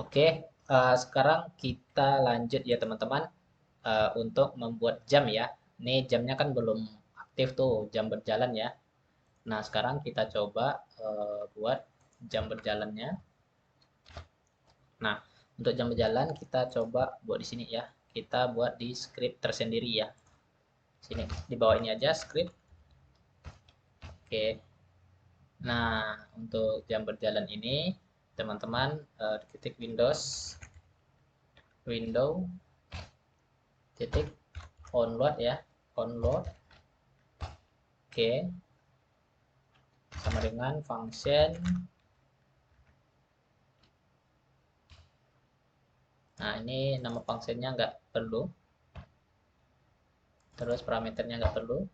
Oke, sekarang kita lanjut ya teman-teman untuk membuat jam ya. Ini jamnya kan belum aktif tuh, jam berjalan ya. Nah, sekarang kita coba buat jam berjalannya. Nah, untuk jam berjalan kita coba buat di sini ya. Kita buat di script tersendiri ya. Sini, di bawah ini aja script. Oke. Nah, untuk jam berjalan ini teman-teman ketik Window titik onload ya, onload. Oke, sama dengan function. Nah, ini nama functionnya nggak perlu, terus parameternya nggak perlu.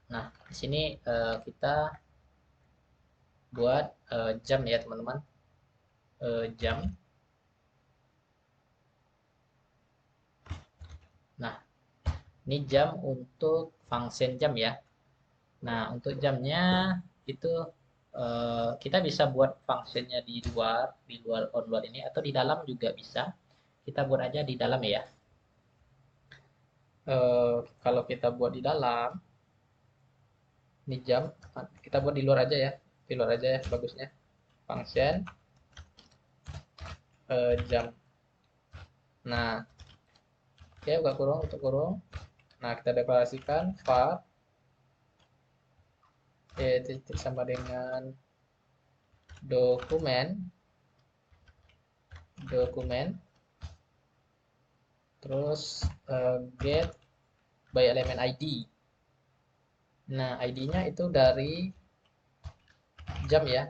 Nah, di sini kita buat jam ya teman-teman. Jam. Nah, ini jam untuk function jam ya. Nah, untuk jamnya itu kita bisa buat functionnya di luar onboard ini, atau di dalam juga bisa. Kita buat aja di dalam ya. Kalau kita buat di dalam, ini jam, kita buat di luar aja ya. Di luar aja ya bagusnya. Function jam. Nah, oke, buka kurung, tutup kurung. Nah, kita deklarasikan var titik sama dengan dokumen terus get by element ID. Nah, ID-nya itu dari jam ya,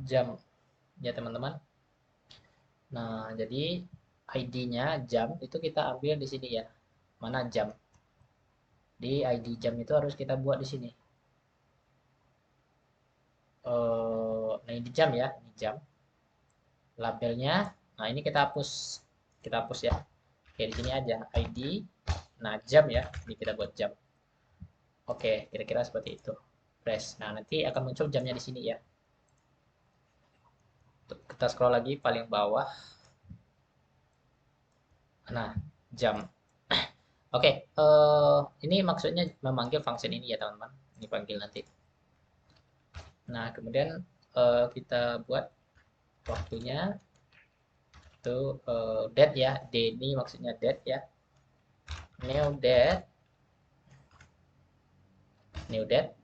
jam ya teman-teman. Nah, jadi ID-nya jam itu kita ambil di sini ya. Mana jam? Di ID jam itu harus kita buat di sini. Nah, ini jam ya, ini jam. Labelnya, nah ini kita hapus ya. Oke, di sini aja ID. Nah, jam ya, ini kita buat jam. Oke, kira-kira seperti itu. Press. Nah, nanti akan muncul jamnya di sini ya. Kita scroll lagi paling bawah. Nah, jam. Oke, ini maksudnya memanggil function ini ya teman-teman. Ini panggil nanti. Nah, kemudian kita buat waktunya itu date ya. D ini maksudnya date ya. New date,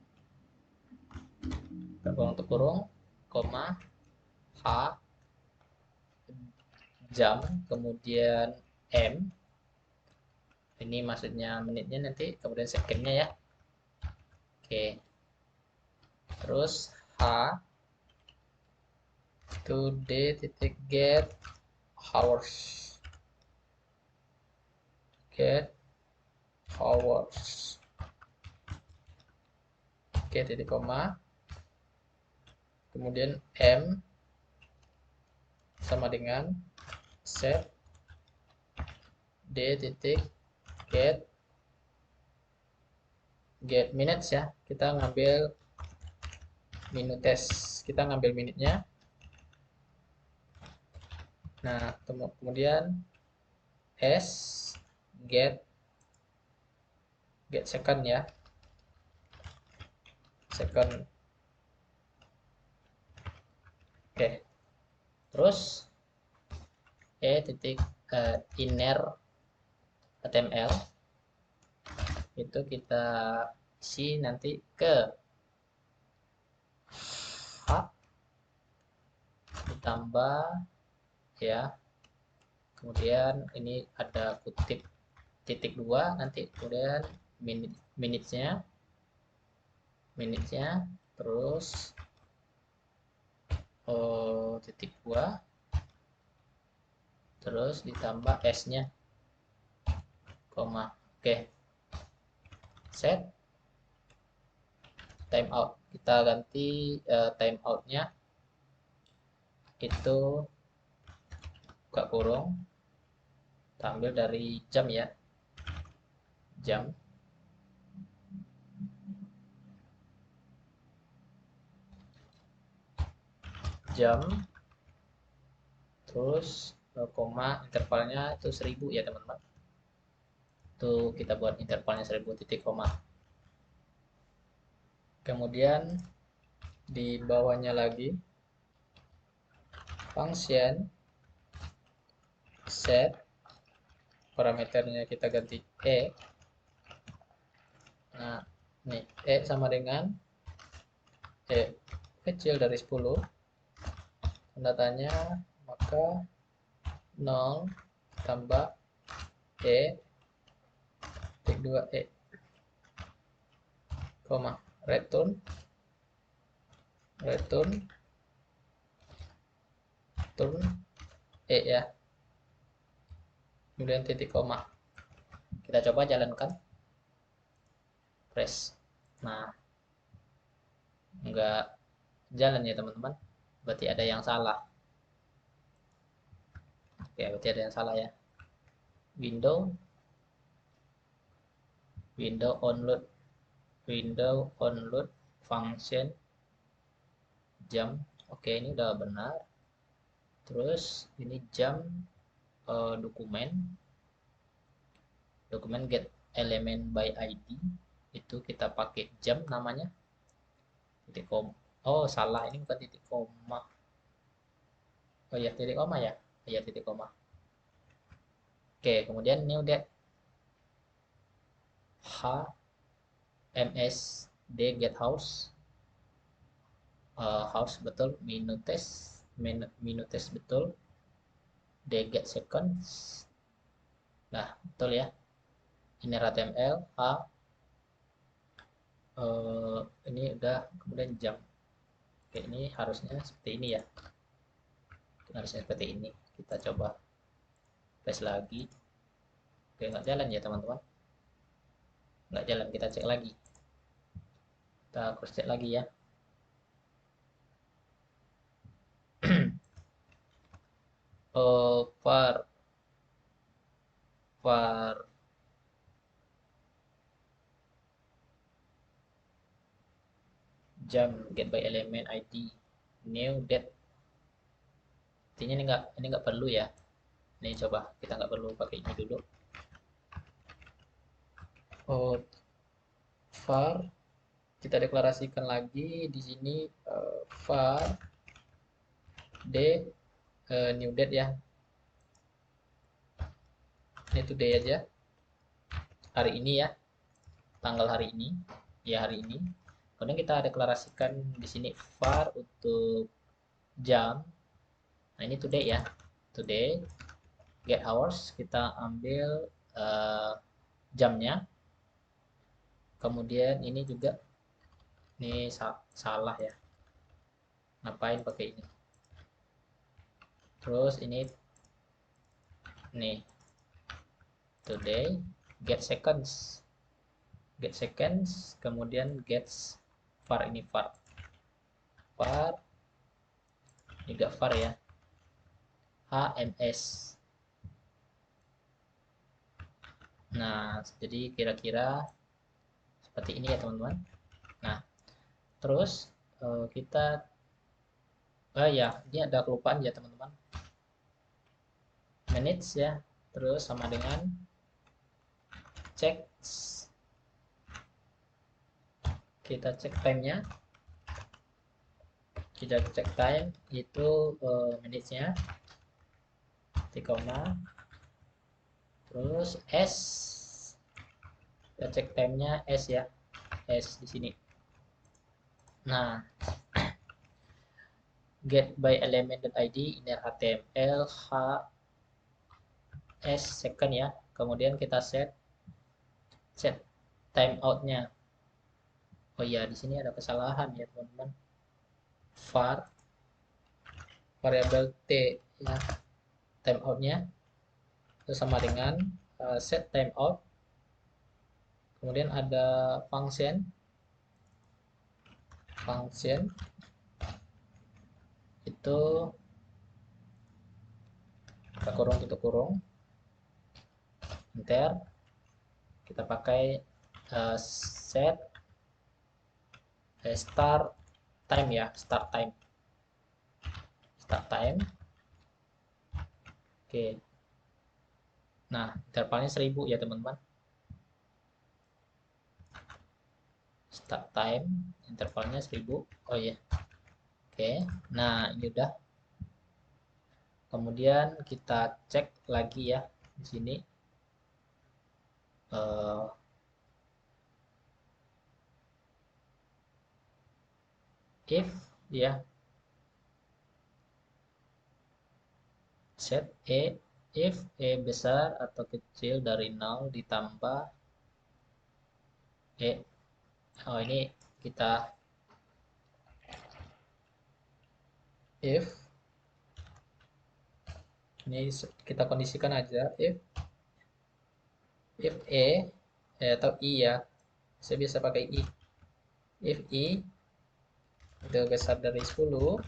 untuk kurung, koma, H, jam, kemudian M. Ini maksudnya menitnya nanti, kemudian secondnya ya. Oke. Terus H today titik hours get hours. Oke, titik koma, kemudian M sama dengan set D titik get minutes ya, kita ngambil minutes, kita ngambil menitnya. Nah, kemudian S get second ya, second. Oke, terus titik inner HTML itu kita isi nanti ke H ditambah ya, kemudian ini ada kutip titik 2 nanti, kemudian minitesnya terus titik 2 terus ditambah S-nya, koma. Oke, set timeout, kita ganti timeoutnya itu buka kurung, kita ambil dari jam ya, jam. terus koma intervalnya itu 1000 ya teman-teman. Itu kita buat intervalnya 1000 titik koma. Kemudian di bawahnya lagi function set, parameternya kita ganti e. Nah, nih e sama dengan e kecil dari 10 tanda tanya, maka 0 tambah e titik 2 e koma return turn e ya, kemudian titik koma. Kita coba jalankan, press. Nah, enggak jalan ya teman-teman, berarti ada yang salah. Oke, berarti ada yang salah ya. Window onload function jam. Oke, ini udah benar. Terus ini jam dokumen get element by ID, itu kita pakai jam namanya, titik koma. Oh salah, ini bukan titik koma. Oh ya, titik koma ya. Iya, titik koma. Oke, kemudian new date HMSD get house. House betul, minutes betul, D get seconds. Nah, betul ya. Ini HTML, ini udah, kemudian jam. Oke, ini harusnya seperti ini ya. Harusnya seperti ini. Kita coba tes lagi. Oke, nggak jalan ya teman-teman. Nggak jalan, kita cek lagi. Kita cross check lagi ya. var jam get by element ID new date. Artinya ini nggak perlu ya. Ini coba kita nggak perlu pakai ini dulu. Var kita deklarasikan lagi di sini, var d new date ya. Ini today aja, hari ini ya, tanggal hari ini ya, hari ini. Kemudian kita deklarasikan di sini var untuk jam. Nah, ini today ya, today get hours, kita ambil jamnya. Kemudian ini juga, ini salah ya, ngapain pakai ini. Terus ini nih today get seconds, kemudian gets var, ini var juga var ya, HMS. Nah, jadi kira-kira seperti ini ya teman-teman. Nah, terus kita ya, ini ada kelupaan ya teman-teman, minutes ya, terus sama dengan cek, kita cek time-nya, kita cek time itu minutes-nya, titik koma, terus s, kita cek time-nya s ya, s di sini. Nah, get by element.id inner html s second ya. Kemudian kita set timeout-nya. Oh iya, di sini ada kesalahan ya teman-teman. var variabel t ya, timeout-nya itu sama dengan set timeout. Kemudian ada function itu kita kurung, tutup kurung, enter. Kita pakai set start time ya, start time. Oke. Nah, intervalnya 1000 ya, teman-teman. Start time intervalnya 1000. Oh ya. Oke. Nah, ini udah. Kemudian kita cek lagi ya di sini. eh, if ya, set if besar atau kecil dari 0 ditambah e. Oh, ini kita if ini kita kondisikan aja if atau i ya, saya bisa pakai i. If i itu besar dari 10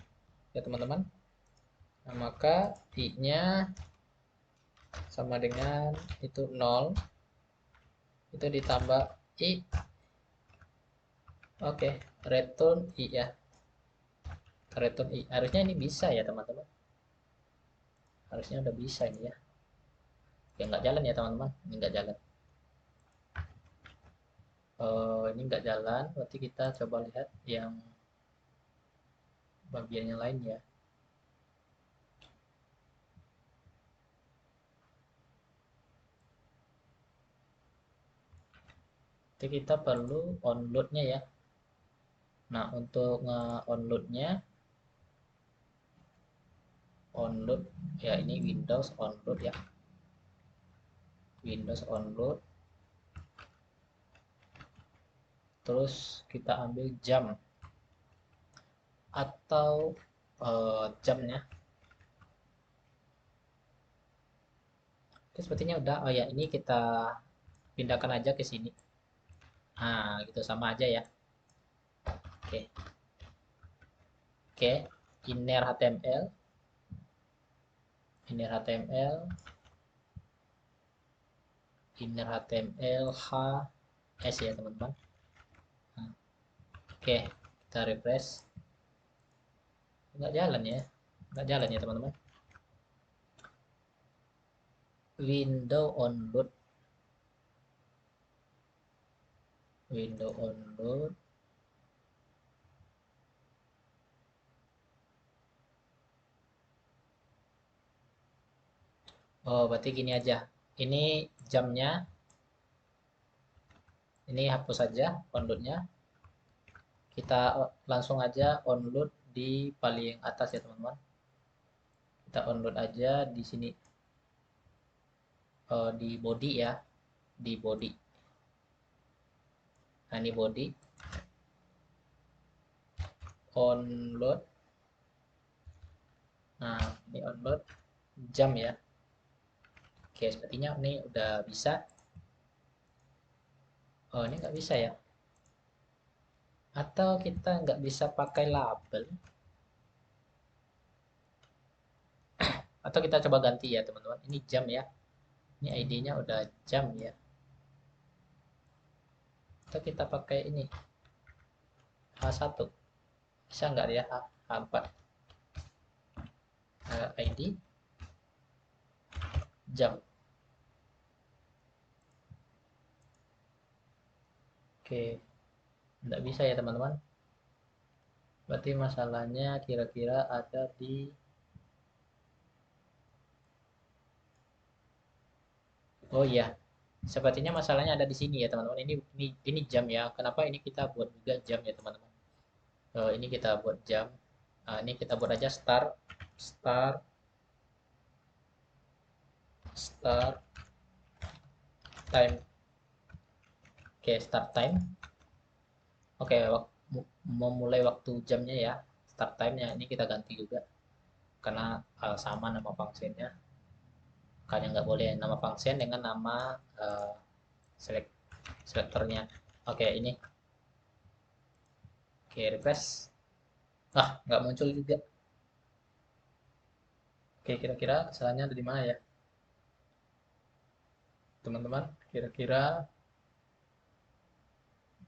ya, teman-teman. Nah, maka i-nya sama dengan itu 0, itu ditambah i. Oke, return i ya. Return i. Harusnya ini bisa ya, teman-teman. Harusnya udah bisa ini ya. Ya, nggak jalan ya, teman-teman. Ini nggak jalan. Ini nggak jalan. Berarti kita coba lihat yang bagian yang lain ya. Jadi kita perlu onload-nya ya. Nah, untuk nge-onload-nya, onload ya, ini Windows onload ya. Windows onload. Terus kita ambil jam atau jamnya. Oke, sepertinya udah. Oh ya, ini kita pindahkan aja ke sini. Nah, gitu sama aja ya. Oke. Oke, inner HTML, inner HTML, inner HTML HS ya, teman-teman. Nah, oke, kita refresh. Nggak jalan ya, nggak jalan ya, teman-teman. Window onload, window onload. Oh, berarti gini aja. Ini jamnya, ini hapus saja onloadnya. Kita langsung aja onload di paling atas ya, teman-teman. Kita onload aja di sini, di body ya, di body. Nah, ini body, onload. Nah, ini onload jam ya. Oke, sepertinya ini udah bisa. Oh, ini nggak bisa ya. Atau kita nggak bisa pakai label. Atau kita coba ganti ya, teman-teman. Ini jam ya. Ini ID-nya udah jam ya. Atau kita pakai ini, H1. Bisa nggak ya, H4. ID jam. Oke, nggak bisa ya, teman-teman. Berarti masalahnya kira-kira ada di... Oh iya, sepertinya masalahnya ada di sini ya, teman-teman. Ini jam ya. Kenapa ini kita buat juga jam ya, teman-teman? Ini kita buat jam. Nah, ini kita buat aja start, start, start time. Oke, start time. Oke, memulai waktu jamnya ya. Start time-nya ini kita ganti juga karena sama nama fungsinya. Makanya nggak boleh nama function dengan nama uh, select selektornya. Oke, ini. Oke, refresh. Ah, nggak muncul juga. Oke, kira-kira kesalahannya ada di mana ya, teman-teman? Kira-kira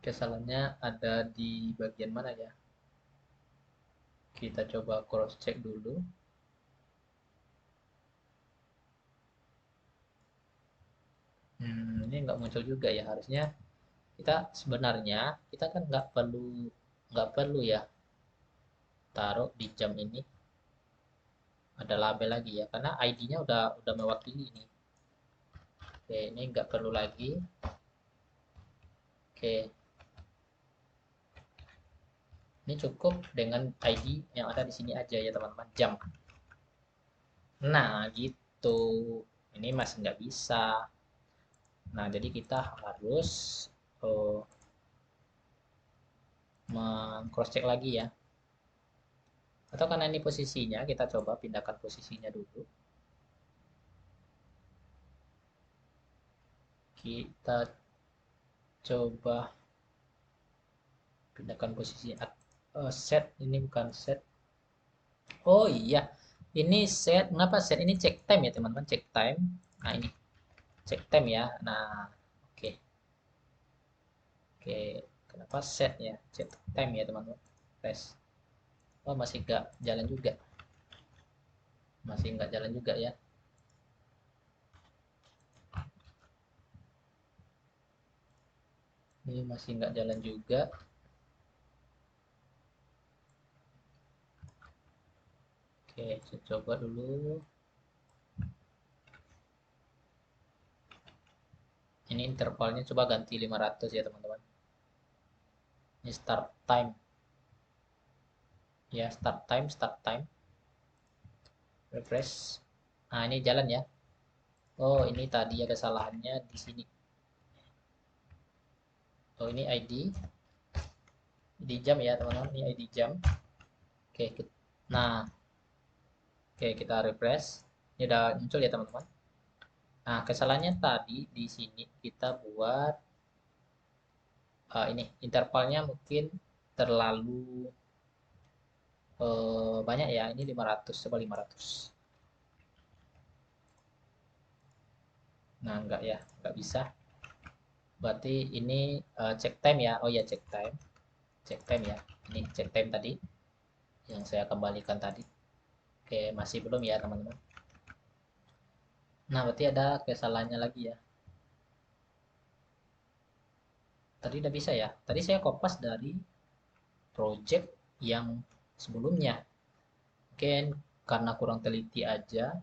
kesalahannya ada di bagian mana ya? Kita coba cross check dulu. muncul juga ya. Harusnya kita sebenarnya kita kan nggak perlu ya taruh di jam ini ada label lagi ya, karena ID-nya udah mewakili ini. Oke, ini nggak perlu lagi. Oke, ini cukup dengan ID yang ada di sini aja ya teman-teman, jam. Nah, gitu. Ini masih nggak bisa. Nah, jadi kita harus cross check lagi ya. Atau karena ini posisinya, kita coba pindahkan posisinya dulu. Kita coba pindahkan posisi set, ini bukan set. Oh iya, ini set. Kenapa set? Ini check time ya teman-teman, check time. Nah ini check time ya. Nah oke, oke. Kenapa set ya? Check time ya teman-teman. Press. Oh masih nggak jalan juga, masih nggak jalan juga ya. Ini masih nggak jalan juga. Oke, saya coba dulu. Ini intervalnya coba ganti 500 ya teman-teman. Ini start time. Ya, start time. Refresh. Nah, ini jalan ya. Oh, ini tadi ada salahnya di sini. Oh, ini ID. Di jam ya, teman-teman. Ini ID jam. Oke, nah, oke kita refresh. Ini udah muncul ya, teman-teman. Nah, kesalahannya tadi di sini kita buat ini intervalnya mungkin terlalu banyak ya. Ini 500, coba 500. Nah, enggak ya, enggak bisa. Berarti ini check time ya. Oh ya, check time. Check time ya. Ini check time tadi yang saya kembalikan tadi. Oke, masih belum ya, teman-teman. Nah, berarti ada kesalahannya lagi ya. Tadi udah bisa ya. Tadi saya kopas dari project yang sebelumnya. Mungkin karena kurang teliti aja.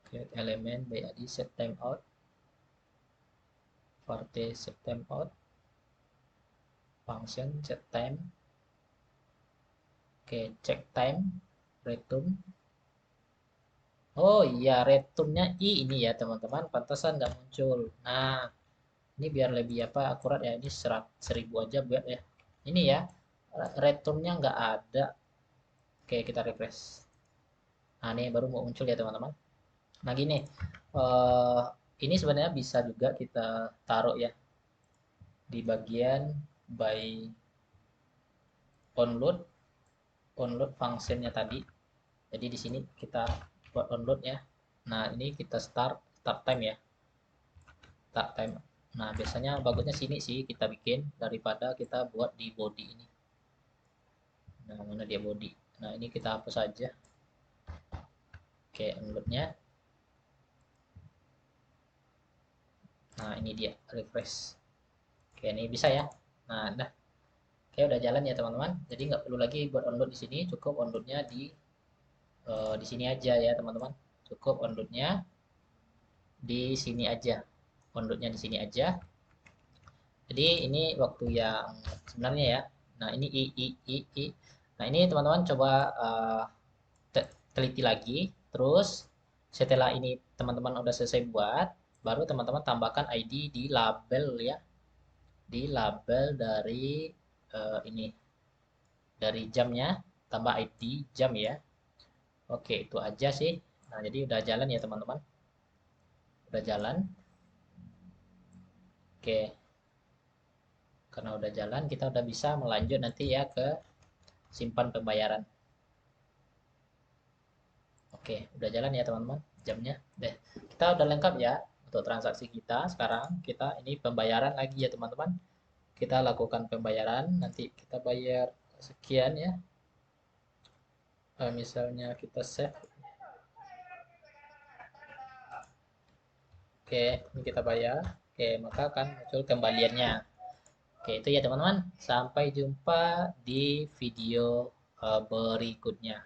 Create element by ID set time out. Party set time out. Function set time. Oke, check time. Return. Oh iya, returnnya I ini ya teman-teman. Pantasan nggak muncul. Nah, ini biar lebih apa akurat ya. Ini 1000 aja buat ya. Ini ya, returnnya nggak ada. Oke, kita refresh. Nah, ini baru mau muncul ya teman-teman. Nah, gini. eh ini sebenarnya bisa juga kita taruh ya di bagian by onload functionnya tadi. Jadi di sini kita buat onload ya. Nah, ini kita start time ya. Start time. Nah, biasanya bagusnya sini sih kita bikin daripada kita buat di body ini. Nah, mana dia body. Nah, ini kita hapus saja. Oke, onloadnya. Nah, ini dia refresh. Oke, ini bisa ya. Nah, dah. Oke, udah jalan ya teman-teman. Jadi nggak perlu lagi buat onload di sini, cukup onloadnya di sini aja ya teman-teman. Cukup onloadnya di sini aja. Onloadnya di sini aja. Jadi ini waktu yang sebenarnya ya. Nah, ini i. Nah, ini teman-teman coba teliti lagi. Terus setelah ini teman-teman udah selesai buat, baru teman-teman tambahkan ID di label ya. Di label dari ini dari jamnya, tambah ID jam ya. Oke, itu aja sih. Nah, jadi udah jalan ya teman-teman. Udah jalan. Oke, karena udah jalan, kita udah bisa melanjut nanti ya ke simpan pembayaran. Oke, udah jalan ya teman-teman jamnya. Deh, kita udah lengkap ya untuk transaksi kita. Sekarang kita ini pembayaran lagi ya teman-teman. Kita lakukan pembayaran, nanti kita bayar sekian ya. Misalnya kita save. Oke, ini kita bayar. Oke, maka akan muncul kembaliannya. Oke, itu ya teman-teman. Sampai jumpa di video berikutnya.